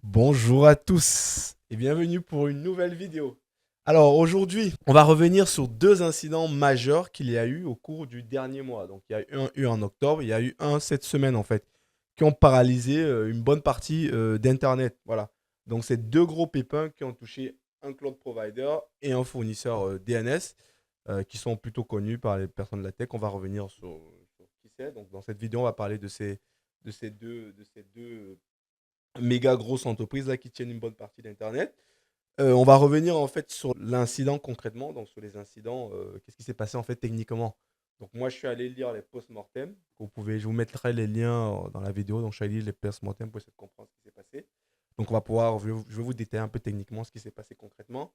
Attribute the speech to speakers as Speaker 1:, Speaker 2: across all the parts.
Speaker 1: Bonjour à tous et bienvenue pour une nouvelle vidéo. Alors aujourd'hui, on va revenir sur deux incidents majeurs qu'il y a eu au cours du dernier mois. Donc il y a eu un en octobre, il y a eu un cette semaine en fait, qui ont paralysé une bonne partie d'Internet. Voilà. Donc c'est deux gros pépins qui ont touché un cloud provider et un fournisseur DNS qui sont plutôt connus par les personnes de la tech. On va revenir sur qui c'est. Donc dans cette vidéo, on va parler de ces deux méga grosses entreprises là qui tiennent une bonne partie d'Internet. On va revenir en fait sur l'incident concrètement, donc sur les incidents, qu'est-ce qui s'est passé en fait techniquement. Donc moi je suis allé lire les post-mortem, je vous mettrai les liens dans la vidéo, donc je suis allé lire les post-mortem pour essayer de comprendre ce qui s'est passé. Donc on va pouvoir, je vais vous détailler un peu techniquement ce qui s'est passé concrètement.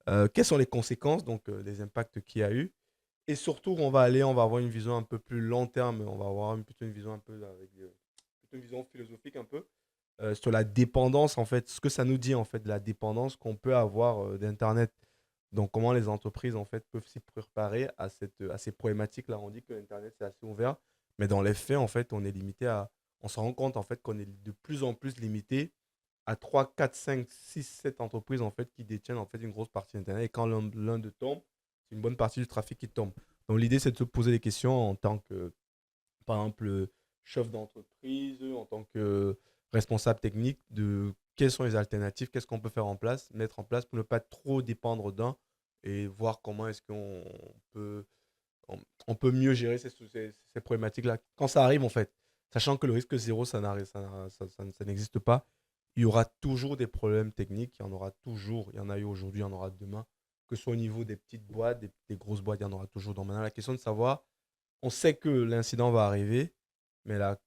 Speaker 1: Quelles sont les conséquences, donc les impacts qu'il y a eu. Et surtout, on va avoir une vision un peu plus long terme, on va avoir plutôt une vision un peu avec, plutôt une vision philosophique un peu sur la dépendance, en fait, ce que ça nous dit, en fait, de la dépendance qu'on peut avoir d'Internet. Donc, comment les entreprises, en fait, peuvent s'y préparer à ces problématiques-là. On dit que l'Internet, c'est assez ouvert, mais dans les faits, en fait, on se rend compte, en fait, qu'on est de plus en plus limité à 3 4 5 6 7 entreprises, en fait, qui détiennent, en fait, une grosse partie d'Internet. Et quand l'un d'eux tombe, c'est une bonne partie du trafic qui tombe. Donc, l'idée, c'est de se poser des questions en tant que par exemple, chef d'entreprise, en tant que responsable technique, de quelles sont les alternatives, qu'est-ce qu'on peut faire en place, mettre en place pour ne pas trop dépendre d'un et voir comment est-ce qu'on peut, on peut mieux gérer ces problématiques-là. Quand ça arrive, en fait, sachant que le risque zéro, ça n'existe pas, il y aura toujours des problèmes techniques, il y en aura toujours, il y en a eu aujourd'hui, il y en aura demain, que ce soit au niveau des petites boîtes, des grosses boîtes, il y en aura toujours. Donc maintenant, la question de savoir on sait que l'incident va arriver, mais là,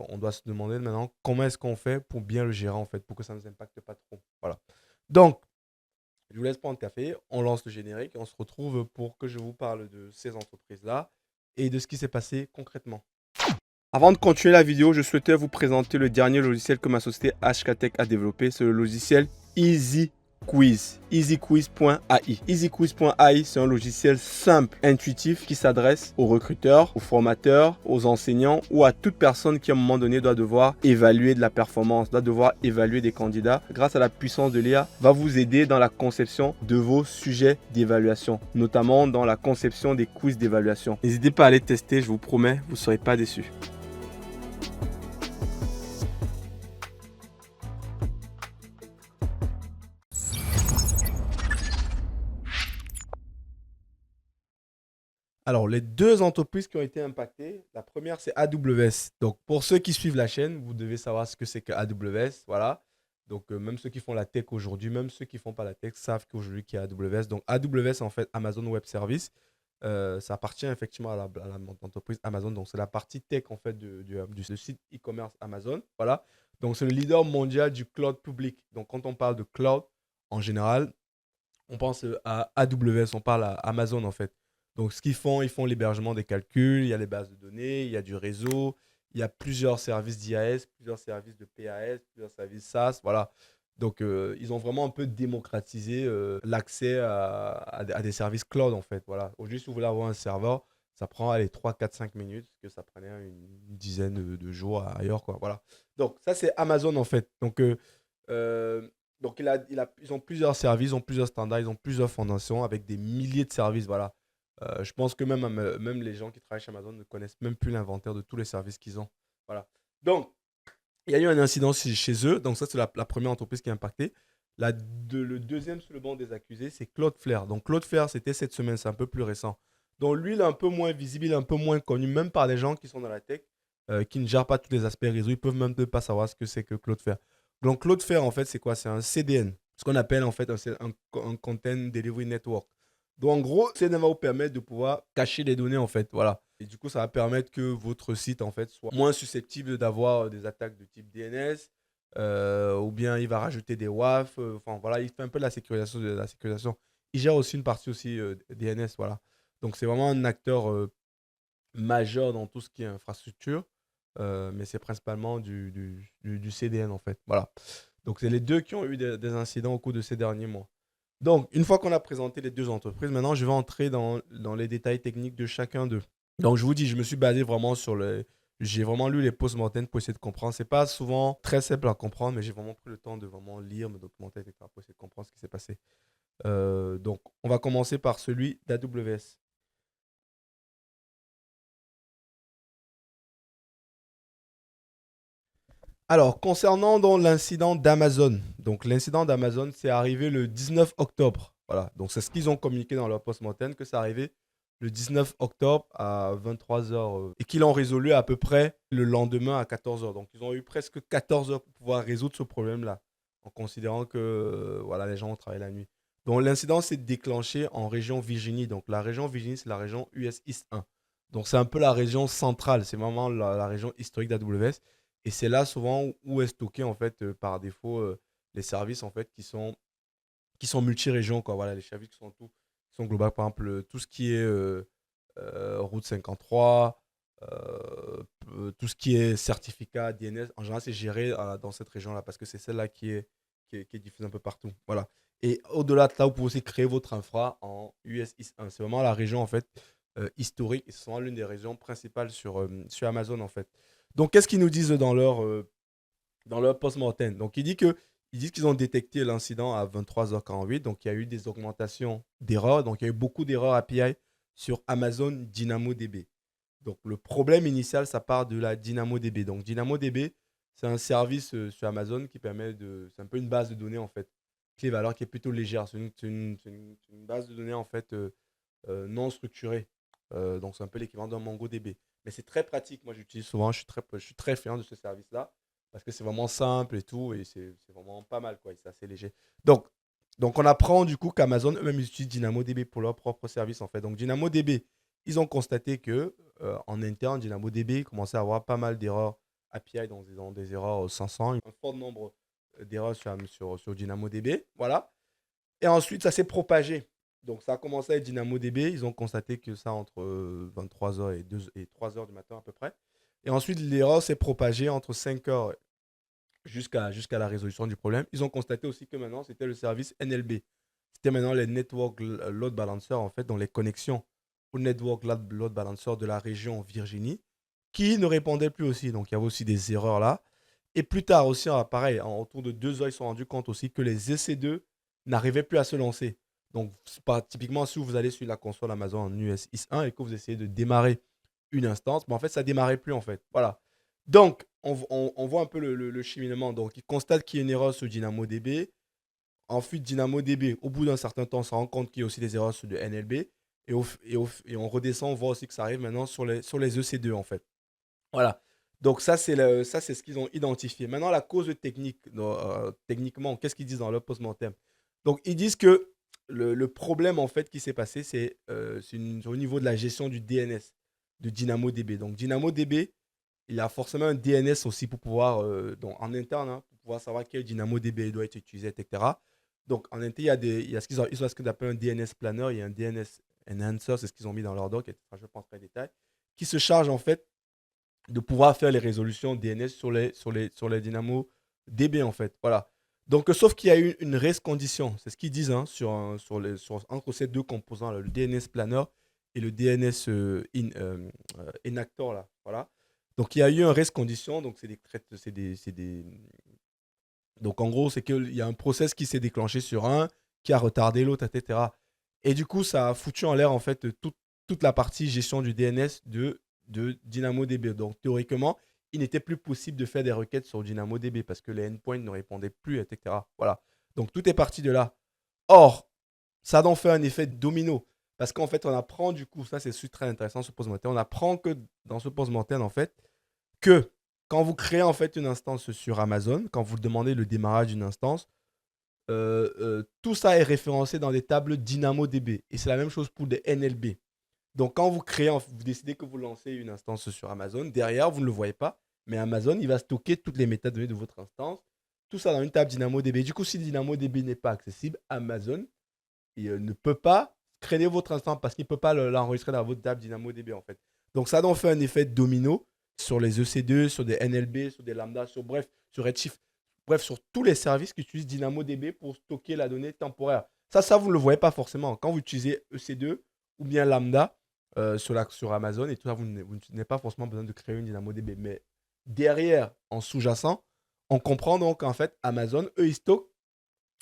Speaker 1: on doit se demander maintenant comment est-ce qu'on fait pour bien le gérer en fait, pour que ça ne nous impacte pas trop. Voilà. Donc, je vous laisse prendre café, on lance le générique et on se retrouve pour que je vous parle de ces entreprises-là et de ce qui s'est passé concrètement. Avant de continuer la vidéo, je souhaitais vous présenter le dernier logiciel que ma société HKTech a développé. C'est le logiciel Easy Quiz, easyquiz.ai. Easyquiz.ai, c'est un logiciel simple, intuitif qui s'adresse aux recruteurs, aux formateurs, aux enseignants ou à toute personne qui à un moment donné doit devoir évaluer de la performance, doit devoir évaluer des candidats. Grâce à la puissance de l'IA, va vous aider dans la conception de vos sujets d'évaluation, notamment dans la conception des quiz d'évaluation. N'hésitez pas à aller tester, je vous promets, vous ne serez pas déçus. Alors, les deux entreprises qui ont été impactées, la première, c'est AWS. Donc, pour ceux qui suivent la chaîne, vous devez savoir ce que c'est que AWS. Voilà. Donc, même ceux qui font la tech aujourd'hui, même ceux qui ne font pas la tech savent qu'aujourd'hui, qu'il y a AWS. Donc, AWS, en fait, Amazon Web Service, ça appartient effectivement à l'entreprise Amazon. Donc, c'est la partie tech, en fait, du site e-commerce Amazon. Voilà. Donc, c'est le leader mondial du cloud public. Donc, quand on parle de cloud, en général, on pense à AWS, on parle à Amazon en fait. Donc ce qu'ils font, ils font l'hébergement des calculs, il y a les bases de données, il y a du réseau, il y a plusieurs services d'IAS, plusieurs services de PAS, plusieurs services SaaS, voilà. Donc ils ont vraiment un peu démocratisé l'accès à des services cloud en fait. Voilà. Aujourd'hui, si vous voulez avoir un serveur, ça prend allez, 3, 4, 5 minutes, ce que ça prenait une dizaine de jours ailleurs. Quoi. Voilà. Donc ça, c'est Amazon en fait. Euh, donc ils ont plusieurs services, ils ont plusieurs standards, ils ont plusieurs fondations avec des milliers de services. Voilà. Je pense que même les gens qui travaillent chez Amazon ne connaissent même plus l'inventaire de tous les services qu'ils ont. Voilà. Donc, il y a eu un incident chez eux. Donc, ça, c'est la première entreprise qui est impactée. Le deuxième sur le banc des accusés, c'est Cloudflare. Donc, Cloudflare, c'était cette semaine, c'est un peu plus récent. Donc, lui, il est un peu moins visible, il est un peu moins connu, même par des gens qui sont dans la tech, qui ne gèrent pas tous les aspects réseau. Ils peuvent même pas savoir ce que c'est que Cloudflare. Donc, Cloudflare, en fait, c'est quoi? C'est un CDN, ce qu'on appelle en fait un Content Delivery Network. Donc, en gros, CDN va vous permettre de pouvoir cacher les données, en fait. Voilà. Et du coup, ça va permettre que votre site, en fait, soit moins susceptible d'avoir des attaques de type DNS, ou bien il va rajouter des WAF. Enfin, voilà, il fait un peu de la sécurisation. Il gère aussi une partie aussi DNS, voilà. Donc, c'est vraiment un acteur majeur dans tout ce qui est infrastructure, mais c'est principalement du CDN, en fait. Voilà. Donc, c'est les deux qui ont eu des incidents au cours de ces derniers mois. Donc, une fois qu'on a présenté les deux entreprises, maintenant, je vais entrer dans les détails techniques de chacun d'eux. Donc, je vous dis, je me suis basé vraiment sur J'ai vraiment lu les post-mortem pour essayer de comprendre. C'est pas souvent très simple à comprendre, mais j'ai vraiment pris le temps de vraiment lire, me documenter, etc. pour essayer de comprendre ce qui s'est passé. Donc, on va commencer par celui d'AWS. Alors, concernant donc l'incident d'Amazon. Donc, l'incident d'Amazon, c'est arrivé le 19 octobre. Voilà. Donc, c'est ce qu'ils ont communiqué dans leur post-mortem, que c'est arrivé le 19 octobre à 23 heures et qu'ils l'ont résolu à peu près le lendemain à 14 heures. Donc, ils ont eu presque 14 heures pour pouvoir résoudre ce problème-là, en considérant que voilà, les gens ont travaillé la nuit. Donc, l'incident s'est déclenché en région Virginie. Donc, la région Virginie, c'est la région US East 1. Donc, c'est un peu la région centrale. C'est vraiment la région historique d'AWS. Et c'est là souvent où est stocké en fait par défaut les services en fait qui sont multi-régions quoi. Voilà, les services qui sont globaux. Par exemple, tout ce qui est route 53, tout ce qui est certificat DNS, en général c'est géré dans cette région-là parce que c'est celle-là qui est diffusée un peu partout. Voilà. Et au-delà de ça, vous pouvez aussi créer votre infra en US East 1. C'est vraiment la région en fait historique et c'est souvent l'une des régions principales sur Amazon en fait. Donc, qu'est-ce qu'ils nous disent dans leur post-mortem? Donc, ils disent qu'ils ont détecté l'incident à 23h48. Donc, il y a eu des augmentations d'erreurs. Donc, il y a eu beaucoup d'erreurs API sur Amazon DynamoDB. Donc, le problème initial, ça part de la DynamoDB. Donc, DynamoDB, c'est un service sur Amazon qui permet de. C'est un peu une base de données, en fait, clé-valeur qui est plutôt légère. C'est une base de données, en fait, non structurée. Donc, c'est un peu l'équivalent d'un MongoDB. Mais c'est très pratique. Moi, j'utilise souvent. Je suis très fier de ce service-là parce que c'est vraiment simple et tout. Et c'est vraiment pas mal, quoi. Et c'est assez léger. Donc, donc, on apprend du coup qu'Amazon eux-mêmes ils utilisent DynamoDB pour leur propre service, en fait. Donc, DynamoDB, ils ont constaté que en interne, DynamoDB commençait à avoir pas mal d'erreurs API, dans des erreurs 500, un fort nombre d'erreurs sur DynamoDB. Voilà. Et ensuite, ça s'est propagé. Donc, ça a commencé avec DynamoDB. Ils ont constaté que ça entre 23h et 3h du matin à peu près. Et ensuite, l'erreur s'est propagée entre 5h jusqu'à la résolution du problème. Ils ont constaté aussi que maintenant, c'était le service NLB. C'était maintenant les Network Load Balancer, en fait, dans les connexions au Network Load Balancer de la région Virginie, qui ne répondaient plus aussi. Donc, il y avait aussi des erreurs là. Et plus tard aussi, pareil, autour de 2 heures, ils se sont rendus compte aussi que les EC2 n'arrivaient plus à se lancer. Donc, typiquement, si vous allez sur la console Amazon en US IS 1 et que vous essayez de démarrer une instance, mais en fait, ça ne démarrait plus en fait. Voilà. Donc, on voit un peu le cheminement. Donc, il constate qu'il y a une erreur sur DynamoDB. Ensuite, DynamoDB, au bout d'un certain temps, on se rend compte qu'il y a aussi des erreurs sur le NLB. Et on redescend, on voit aussi que ça arrive maintenant sur les EC2, en fait. Voilà. Donc, ça, c'est ce qu'ils ont identifié. Maintenant, la cause technique, techniquement, qu'est-ce qu'ils disent dans leur post-mortem? Donc, ils disent que le problème, en fait, qui s'est passé, c'est au niveau de la gestion du DNS de DynamoDB. Donc, DynamoDB, il a forcément un DNS aussi pour pouvoir, donc en interne, hein, pour pouvoir savoir quel DynamoDB doit être utilisé, etc. Donc en interne, il y a ils ont ce qu'ils appellent un DNS planner, il y a un DNS enhancer, c'est ce qu'ils ont mis dans leur doc, je ne pense pas en détail, qui se charge en fait de pouvoir faire les résolutions DNS sur les DynamoDB en fait. Voilà. Donc, sauf qu'il y a eu une race condition, c'est ce qu'ils disent hein, entre ces deux composants, là, le DNS planner et le DNS enactor. Là, voilà. Donc, il y a eu un race condition, donc donc en gros, c'est qu'il y a un process qui s'est déclenché sur un, qui a retardé l'autre, etc. Et du coup, ça a foutu en l'air en fait toute la partie gestion du DNS de DynamoDB. Donc théoriquement, il n'était plus possible de faire des requêtes sur DynamoDB parce que les endpoints ne répondaient plus, etc. Voilà. Donc tout est parti de là. Or, ça a donc fait un effet domino. Parce qu'en fait, on apprend du coup, ça c'est très intéressant ce post-mortem, on apprend que dans ce post-mortem, en fait, que quand vous créez en fait une instance sur Amazon, quand vous demandez le démarrage d'une instance, tout ça est référencé dans des tables DynamoDB. Et c'est la même chose pour des NLB. Donc, quand vous créez, vous décidez que vous lancez une instance sur Amazon, derrière, vous ne le voyez pas, mais Amazon, il va stocker toutes les métadonnées de votre instance, tout ça dans une table DynamoDB. Du coup, si DynamoDB n'est pas accessible, Amazon ne peut pas créer votre instance parce qu'il ne peut pas l'enregistrer dans votre table DynamoDB, en fait. Donc, ça a donc fait un effet domino sur les EC2, sur des NLB, sur des Lambda, bref, sur Redshift, bref, sur tous les services qui utilisent DynamoDB pour stocker la donnée temporaire. Ça, vous ne le voyez pas forcément. Quand vous utilisez EC2 ou bien Lambda, sur Amazon et tout ça, vous n'avez pas forcément besoin de créer une DynamoDB. Mais derrière, en sous-jacent, on comprend donc en fait, Amazon, eux, ils stockent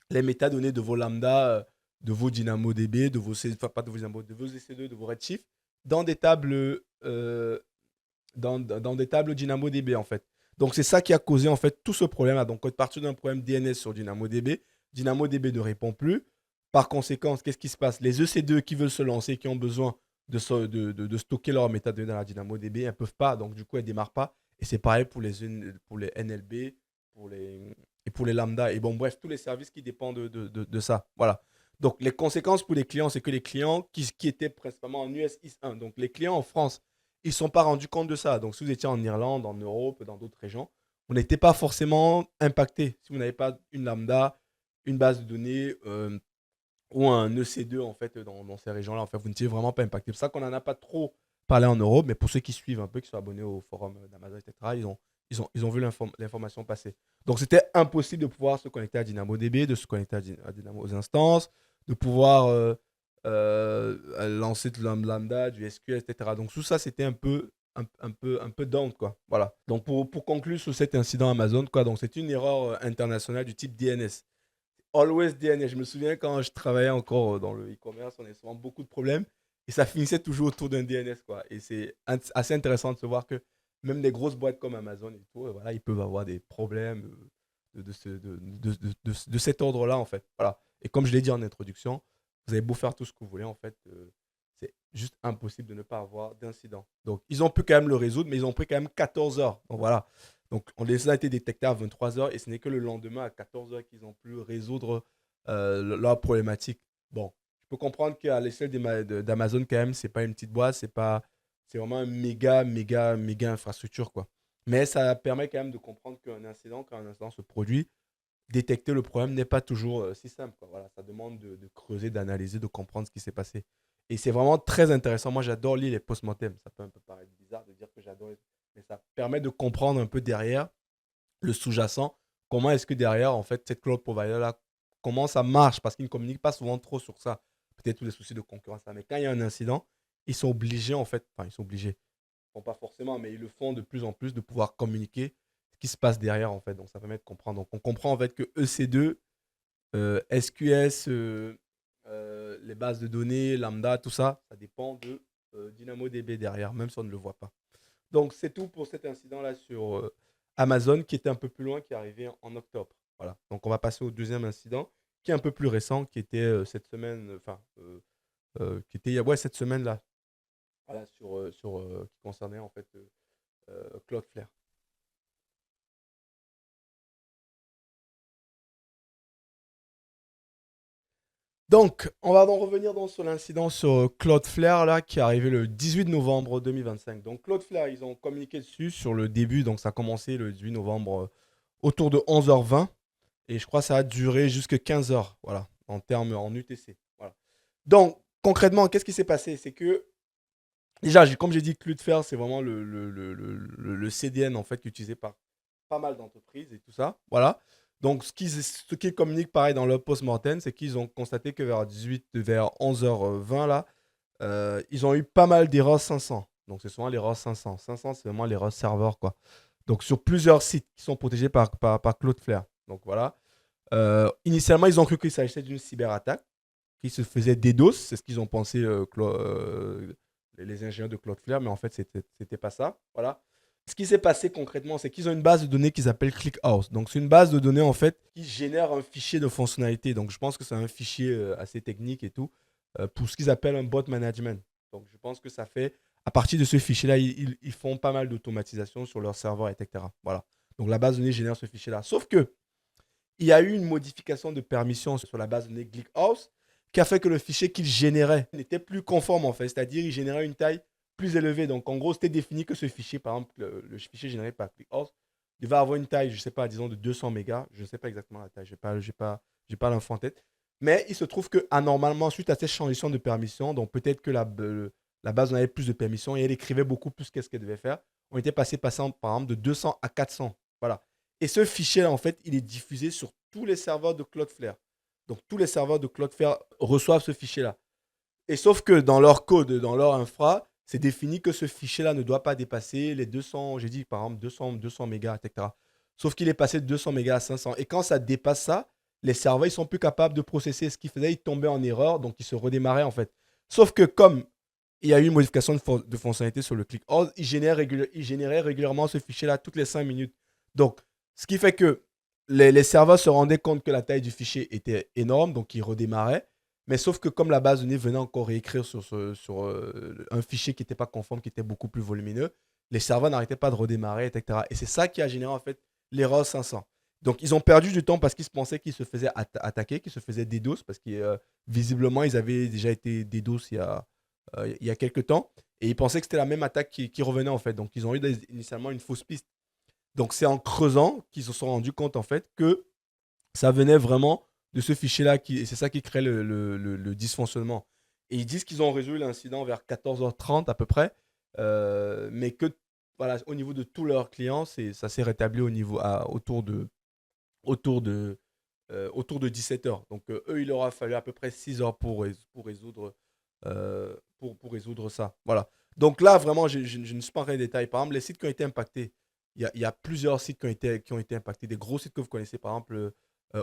Speaker 1: les métadonnées de vos lambda, de vos DynamoDB, de vos, enfin, pas de vos Dynamo, de vos EC2, de vos Redshift, dans des tables, dans des tables DynamoDB en fait. Donc c'est ça qui a causé en fait tout ce problème-là. Donc à partir d'un problème DNS sur DynamoDB, DynamoDB ne répond plus. Par conséquent, qu'est-ce qui se passe? Les EC2 qui veulent se lancer, qui ont besoin de stocker leurs métadonnées dans la DynamoDB, elles ne peuvent pas. Donc du coup, elles ne démarrent pas. Et c'est pareil pour les NLB, pour et pour les lambda. Et bon, bref, tous les services qui dépendent de ça. Voilà. Donc les conséquences pour les clients, c'est que les clients qui étaient principalement en US East 1, donc les clients en France, ils ne sont pas rendus compte de ça. Donc si vous étiez en Irlande, en Europe, dans d'autres régions, on n'était pas forcément impacté. Si vous n'avez pas une lambda, une base de données ou un EC2 en fait dans ces régions-là, en fait, vous n'étiez vraiment pas impacté. C'est pour ça qu'on n'en a pas trop parlé en Europe, mais pour ceux qui suivent un peu, qui sont abonnés au forum d'Amazon, etc., ils ont vu l'information passer. Donc c'était impossible de pouvoir se connecter à DynamoDB, de se connecter à Dynamo aux instances, de pouvoir lancer de lambda, du SQL, etc. Donc tout ça, c'était un peu down, quoi. Voilà. Donc pour conclure sur cet incident Amazon, quoi, donc c'est une erreur internationale du type DNS. Always DNS. Je me souviens quand je travaillais encore dans le e-commerce, on avait souvent beaucoup de problèmes et ça finissait toujours autour d'un DNS, quoi. Et c'est assez intéressant de se voir que même des grosses boîtes comme Amazon et tout, voilà, ils peuvent avoir des problèmes de cet ordre-là, en fait. Voilà. Et comme je l'ai dit en introduction, vous avez beau faire tout ce que vous voulez, en fait, c'est juste impossible de ne pas avoir d'incident. Donc, ils ont pu quand même le résoudre, mais ils ont pris quand même 14 heures. Donc, voilà. Donc, on les a été détectés à 23 heures et ce n'est que le lendemain à 14 heures qu'ils ont pu résoudre leur problématique. Bon, je peux comprendre qu'à l'échelle d'Amazon, quand même, c'est pas une petite boîte, c'est vraiment un méga infrastructure, quoi. Mais ça permet quand même de comprendre quand un incident se produit, détecter le problème n'est pas toujours si simple, quoi. Voilà, ça demande de creuser, d'analyser, de comprendre ce qui s'est passé. Et c'est vraiment très intéressant. Moi, j'adore lire les post-mortem. Ça peut un peu paraître bizarre de dire que j'adore, mais ça permet de comprendre un peu derrière le sous-jacent. Comment est-ce que derrière, en fait, cette cloud provider-là, comment ça marche? Parce qu'ils ne communiquent pas souvent trop sur ça. Peut-être tous les soucis de concurrence là. Mais quand il y a un incident, ils sont obligés, en fait, enfin, ils sont obligés. Ils ne font pas forcément, mais ils le font de plus en plus de pouvoir communiquer ce qui se passe derrière, en fait. Donc, ça permet de comprendre. Donc, on comprend, en fait, que EC2, SQS, les bases de données, Lambda, tout ça, ça dépend de DynamoDB derrière, même si on ne le voit pas. Donc, c'est tout pour cet incident-là sur Amazon, qui était un peu plus loin, qui est arrivé en octobre. Voilà. Donc, on va passer au deuxième incident, qui est un peu plus récent, qui était cette semaine, qui était ouais, cette semaine-là, voilà, qui concernait en fait Cloudflare. Donc, on va donc revenir donc sur l'incident sur Cloudflare là, qui est arrivé le 18 novembre 2025. Donc, Cloudflare, ils ont communiqué dessus sur le début. Donc, ça a commencé le 18 novembre autour de 11h20. Et je crois que ça a duré jusqu'à 15h, voilà, en termes en UTC. Voilà. Donc, concrètement, qu'est-ce qui s'est passé? C'est que, déjà, comme j'ai dit, Cloudflare, c'est vraiment le CDN en fait, qui est utilisé par pas mal d'entreprises et tout ça. Voilà. Donc, ce qu'ils communiquent pareil dans leur post-mortem, c'est qu'ils ont constaté que vers 11h20, là, ils ont eu pas mal d'erreurs 500. Donc, c'est souvent l'erreur 500. 500, c'est vraiment l'erreur serveur, quoi. Donc, sur plusieurs sites qui sont protégés par Cloudflare. Donc, voilà. Initialement, ils ont cru qu'il s'agissait d'une cyberattaque qui se faisait DDoS. C'est ce qu'ils ont pensé, les ingénieurs de Cloudflare, mais en fait, c'était pas ça. Voilà. Ce qui s'est passé concrètement, c'est qu'ils ont une base de données qu'ils appellent ClickHouse. Donc, c'est une base de données en fait qui génère un fichier de fonctionnalité. Donc, je pense que c'est un fichier assez technique et tout pour ce qu'ils appellent un bot management. Donc, je pense que ça fait à partir de ce fichier-là, ils font pas mal d'automatisation sur leur serveur, etc. Voilà. Donc, la base de données génère ce fichier-là. Sauf que il y a eu une modification de permission sur la base de données ClickHouse qui a fait que le fichier qu'il générait n'était plus conforme en fait. C'est-à-dire il générait une taille plus élevée. Donc en gros, c'était défini que ce fichier, par exemple, le fichier généré par ClickHouse, devait avoir une taille, je ne sais pas, disons de 200 mégas. Je ne sais pas exactement la taille, je n'ai pas l'info en tête. Mais il se trouve que anormalement, suite à cette transition de permission, donc peut-être que la base en avait plus de permissions et elle écrivait beaucoup plus qu'est-ce qu'elle devait faire. On était passant par exemple de 200 à 400. Voilà. Et ce fichier, en fait, il est diffusé sur tous les serveurs de Cloudflare. Donc, tous les serveurs de Cloudflare reçoivent ce fichier-là. Et sauf que dans leur code, dans leur infra, c'est défini que ce fichier-là ne doit pas dépasser les 200, j'ai dit par exemple 200 mégas, etc. Sauf qu'il est passé de 200 mégas à 500. Et quand ça dépasse ça, les serveurs, ils sont plus capables de processer ce qu'ils faisaient, ils tombaient en erreur, donc ils se redémarraient en fait. Sauf que comme il y a eu une modification de fonctionnalité sur le click all, il générait régulièrement ce fichier-là toutes les 5 minutes. Donc, ce qui fait que les serveurs se rendaient compte que la taille du fichier était énorme, donc ils redémarraient. Mais sauf que comme la base de données venait encore réécrire sur un fichier qui n'était pas conforme, qui était beaucoup plus volumineux, les serveurs n'arrêtaient pas de redémarrer, etc. Et c'est ça qui a généré en fait l'erreur 500. Donc ils ont perdu du temps parce qu'ils se pensaient qu'ils se faisaient attaquer, qu'ils se faisaient DDoS, parce que visiblement ils avaient déjà été DDoS il y a quelques temps, et ils pensaient que c'était la même attaque qui revenait en fait. Donc ils ont eu initialement une fausse piste. Donc c'est en creusant qu'ils se sont rendus compte en fait que ça venait vraiment de ce fichier-là, et c'est ça qui crée le dysfonctionnement. Et ils disent qu'ils ont résolu l'incident vers 14h30 à peu près, mais que voilà, au niveau de tous leurs clients, ça s'est rétabli autour de 17h. Donc eux, il leur a fallu à peu près 6 heures pour résoudre ça. Voilà. Donc là, vraiment, je ne suis pas en détail. Par exemple, les sites qui ont été impactés, il y a plusieurs sites qui ont été impactés. Des gros sites que vous connaissez, par exemple,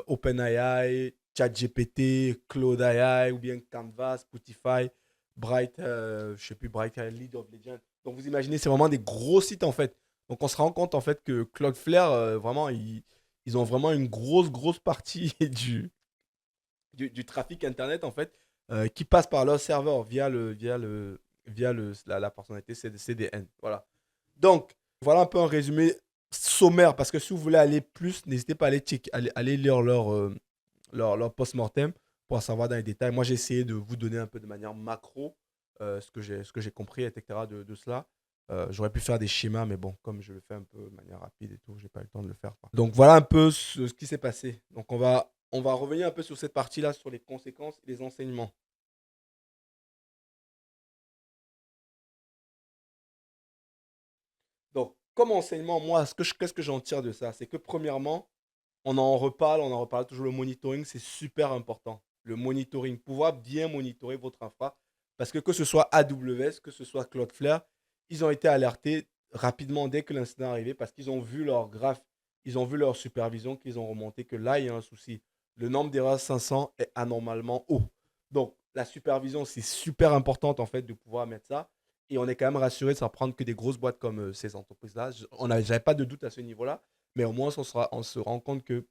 Speaker 1: OpenAI, ChatGPT, Claude AI, ou bien Canva, Spotify, je sais plus, Bright AI, League of Legends. Donc vous imaginez, c'est vraiment des gros sites en fait. Donc on se rend compte en fait que Cloudflare, vraiment, ils ont vraiment une grosse partie du trafic Internet, en fait, qui passe par leur serveur via la personnalité CDN. Voilà. Donc, voilà un peu un résumé sommaire, parce que si vous voulez aller plus, n'hésitez pas à aller lire leur post-mortem pour en savoir dans les détails. Moi, j'ai essayé de vous donner un peu de manière macro ce que j'ai compris, etc. de cela. J'aurais pu faire des schémas, mais bon, comme je le fais un peu de manière rapide et tout, j'ai pas eu le temps de le faire, quoi. Donc voilà un peu ce qui s'est passé. Donc on va revenir un peu sur cette partie-là, sur les conséquences et les enseignements. Donc, comme enseignement, moi, qu'est-ce que j'en tire de ça? C'est que premièrement, on en reparle toujours, le monitoring, c'est super important. Le monitoring, pouvoir bien monitorer votre infra, parce que ce soit AWS, que ce soit Cloudflare, ils ont été alertés rapidement dès que l'incident est arrivé, parce qu'ils ont vu leur graphe, ils ont vu leur supervision, qu'ils ont remonté que là, il y a un souci. Le nombre d'erreurs 500 est anormalement haut. Donc, la supervision, c'est super importante en fait de pouvoir mettre ça. Et on est quand même rassuré de s'en prendre que des grosses boîtes comme ces entreprises-là. J'avais pas de doute à ce niveau-là, mais au moins on se rend compte que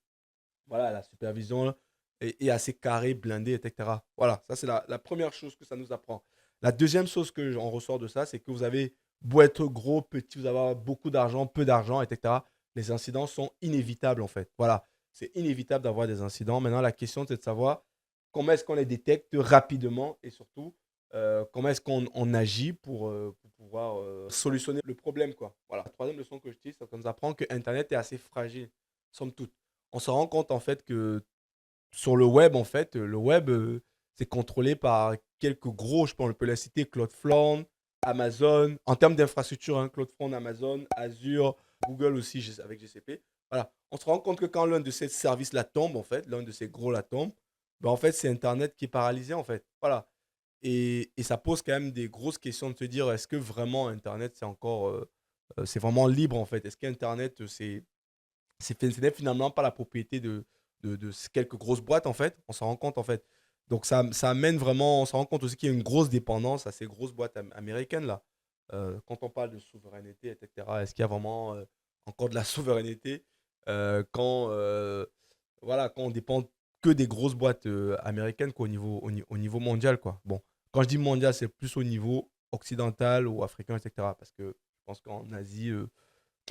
Speaker 1: voilà, la supervision est assez carrée, blindée, etc. Voilà, ça c'est la première chose que ça nous apprend. La deuxième chose que j'en ressort de ça, c'est que vous avez beau être gros, petit, vous avez beaucoup d'argent, peu d'argent, etc. Les incidents sont inévitables en fait. Voilà, c'est inévitable d'avoir des incidents. Maintenant, la question c'est de savoir comment est-ce qu'on les détecte rapidement, et surtout comment est-ce qu'on agit pour pouvoir solutionner le problème, quoi. Voilà. La troisième leçon que je tire, c'est que ça nous apprend que Internet est assez fragile, somme toute. On se rend compte en fait que sur le web, en fait, le web, c'est contrôlé par quelques gros, je pense, on peut les citer, Cloudflare, Amazon, en termes d'infrastructure, hein, Cloudflare, Amazon, Azure, Google aussi avec GCP. Voilà. On se rend compte que quand l'un de ces services-là tombe, en fait, l'un de ces gros-là tombe, ben, en fait, c'est Internet qui est paralysé, en fait. Voilà. Et ça pose quand même des grosses questions de se dire, est-ce que vraiment Internet, c'est vraiment libre, en fait? Est-ce qu'Internet, ce n'est finalement pas la propriété de quelques grosses boîtes, en fait? On s'en rend compte, en fait. Donc ça amène vraiment, on s'en rend compte aussi qu'il y a une grosse dépendance à ces grosses boîtes américaines, là. Quand on parle de souveraineté, etc., est-ce qu'il y a vraiment encore de la souveraineté voilà, quand on dépend que des grosses boîtes américaines, quoi, au niveau mondial, quoi. Bon, quand je dis mondial, c'est plus au niveau occidental ou africain, etc. Parce que je pense qu'en Asie, eux,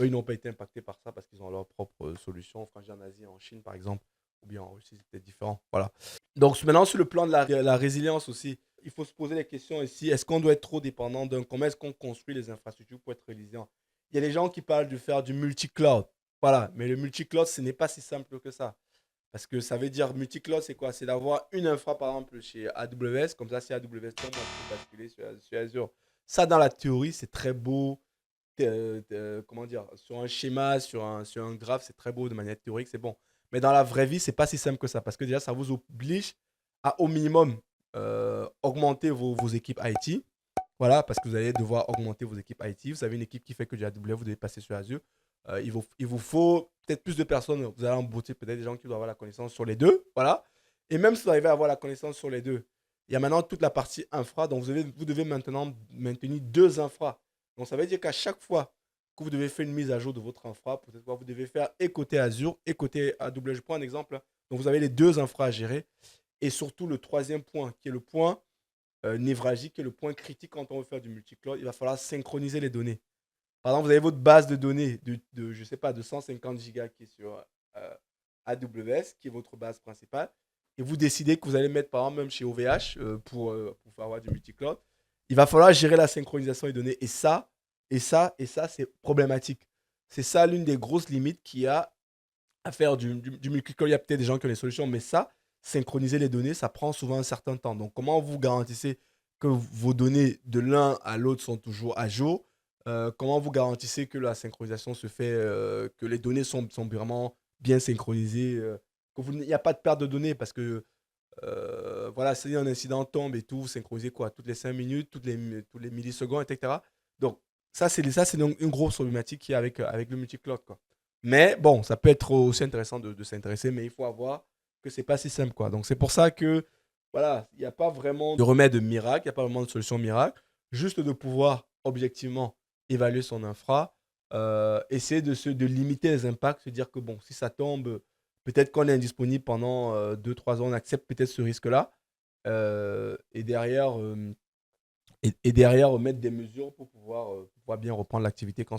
Speaker 1: ils n'ont pas été impactés par ça parce qu'ils ont leur propre solution. Enfin, en Asie, en Chine, par exemple, ou bien en Russie, c'était différent. Voilà. Donc, maintenant, sur le plan de la résilience aussi, il faut se poser la question ici, est-ce qu'on doit être trop dépendant d'un... Comment est-ce qu'on construit les infrastructures pour être résilient? Il y a des gens qui parlent de faire du multi-cloud. Voilà. Mais le multi-cloud, ce n'est pas si simple que ça. Parce que ça veut dire multi-cloud, c'est quoi? C'est d'avoir une infra, par exemple, chez AWS. Comme ça, si AWS tombe, on peut basculer sur Azure. Ça, dans la théorie, c'est très beau. Comment dire, sur un schéma, sur un graphe, c'est très beau de manière théorique, c'est bon. Mais dans la vraie vie, c'est pas si simple que ça. Parce que déjà, ça vous oblige à, au minimum, augmenter vos équipes IT. Voilà, parce que vous allez devoir augmenter vos équipes IT. Vous avez une équipe qui fait que du AWS, vous devez passer sur Azure. Il vous faut peut-être plus de personnes. Vous allez embaucher peut-être des gens qui doivent avoir la connaissance sur les deux. Voilà. Et même si vous arrivez à avoir la connaissance sur les deux, il y a maintenant toute la partie infra. Donc, vous devez maintenant maintenir deux infra. Donc, ça veut dire qu'à chaque fois que vous devez faire une mise à jour de votre infra, peut-être que vous devez faire et côté Azure et côté AWS. Je prends un exemple. Donc, vous avez les deux infra à gérer. Et surtout, le troisième point, qui est le point névralgique, et le point critique quand on veut faire du multi-cloud, il va falloir synchroniser les données. Par exemple, vous avez votre base de données je sais pas, de 150 gigas qui est sur AWS, qui est votre base principale, et vous décidez que vous allez mettre, par exemple, même chez OVH, pour faire avoir du multi-cloud, il va falloir gérer la synchronisation des données. Et ça, c'est problématique. C'est ça l'une des grosses limites qu'il y a à faire du multi-cloud. Il y a peut-être des gens qui ont des solutions, mais ça, synchroniser les données, ça prend souvent un certain temps. Donc, comment vous garantissez que vos données de l'un à l'autre sont toujours à jour? Comment vous garantissez que la synchronisation se fait, que les données sont vraiment bien synchronisées, qu'il n'y a pas de perte de données? Parce que, voilà, si un incident tombe et tout, vous synchronisez quoi? Toutes les 5 minutes, toutes les millisecondes, etc. Donc, ça, c'est donc une grosse problématique qu'il y a avec le multi-cloud, quoi. Mais bon, ça peut être aussi intéressant de s'intéresser, mais il faut avoir que c'est pas si simple, quoi. Donc, c'est pour ça que, voilà, il n'y a pas vraiment de remède miracle, il n'y a pas vraiment de solution miracle. Juste de pouvoir objectivement évaluer son infra, essayer de limiter les impacts, se dire que bon, si ça tombe, peut-être qu'on est indisponible pendant 2-3 ans, on accepte peut-être ce risque-là. Et derrière, mettre des mesures pour pouvoir bien reprendre l'activité quand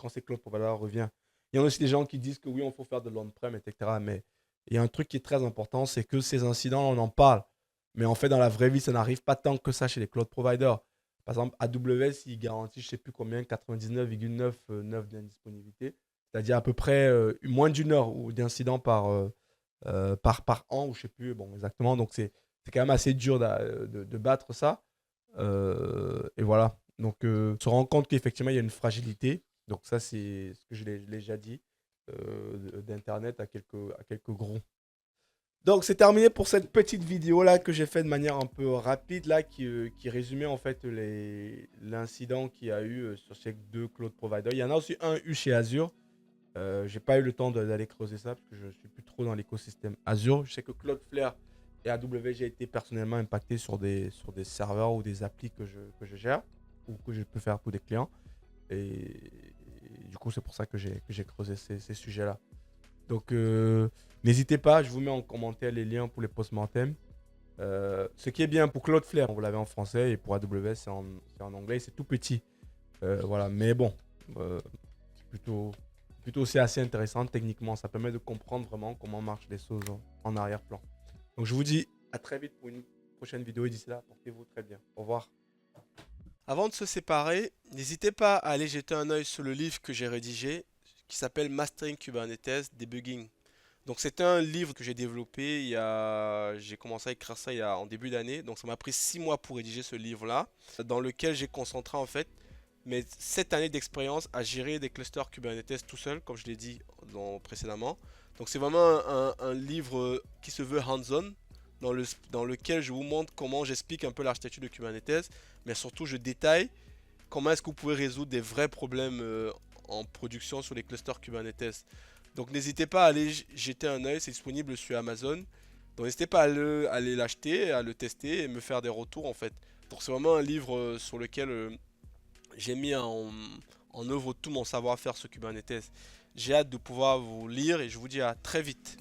Speaker 1: ces cloud providers revient. Il y en a aussi des gens qui disent que oui, on faut faire de l'on-prem, etc. Mais il y a un truc qui est très important, c'est que ces incidents, on en parle. Mais en fait, dans la vraie vie, ça n'arrive pas tant que ça chez les cloud providers. Par exemple, AWS, il garantit, je ne sais plus combien, 99,9 d'indisponibilité. C'est-à-dire à peu près moins d'une heure d'incident par an, ou je ne sais plus bon, exactement. Donc, c'est quand même assez dur de battre ça. Et voilà. Donc, on se rend compte qu'effectivement, il y a une fragilité. Donc, ça, c'est ce que je l'ai déjà dit d'Internet à quelques gros. Donc, c'est terminé pour cette petite vidéo là que j'ai fait de manière un peu rapide là, qui résumait en fait l'incident qu'il y a eu sur ces deux cloud providers. Il y en a aussi un eu chez Azure. J'ai pas eu le temps d'aller creuser ça parce que je suis plus trop dans l'écosystème Azure. Je sais que Cloudflare et AWS, j'ai été personnellement impacté sur des serveurs ou des applis que je gère ou que je peux faire pour des clients. Et du coup, c'est pour ça que j'ai creusé ces sujets-là. Donc, n'hésitez pas, je vous mets en commentaire les liens pour les post-mortem. Ce qui est bien pour Cloudflare, vous l'avez en français, et pour AWS, c'est en anglais, c'est tout petit. Voilà, mais bon, c'est plutôt aussi assez intéressant techniquement. Ça permet de comprendre vraiment comment marchent les choses en arrière-plan. Donc, je vous dis à très vite pour une prochaine vidéo, et d'ici là, portez-vous très bien. Au revoir. Avant de se séparer, n'hésitez pas à aller jeter un œil sur le livre que j'ai rédigé qui s'appelle Mastering Kubernetes Debugging. Donc c'est un livre que j'ai développé j'ai commencé à écrire ça en début d'année. Donc ça m'a pris 6 mois pour rédiger ce livre-là, dans lequel j'ai concentré en fait mes 7 années d'expérience à gérer des clusters Kubernetes tout seul, comme je l'ai dit précédemment. Donc c'est vraiment un livre qui se veut hands-on, dans lequel je vous montre comment j'explique un peu l'architecture de Kubernetes, mais surtout je détaille comment est-ce que vous pouvez résoudre des vrais problèmes en production sur les clusters Kubernetes. Donc n'hésitez pas à aller jeter un œil, c'est disponible sur Amazon. Donc n'hésitez pas à aller l'acheter, à le tester et me faire des retours en fait. Donc c'est vraiment un livre sur lequel j'ai mis en œuvre tout mon savoir-faire sur Kubernetes. J'ai hâte de pouvoir vous lire et je vous dis à très vite.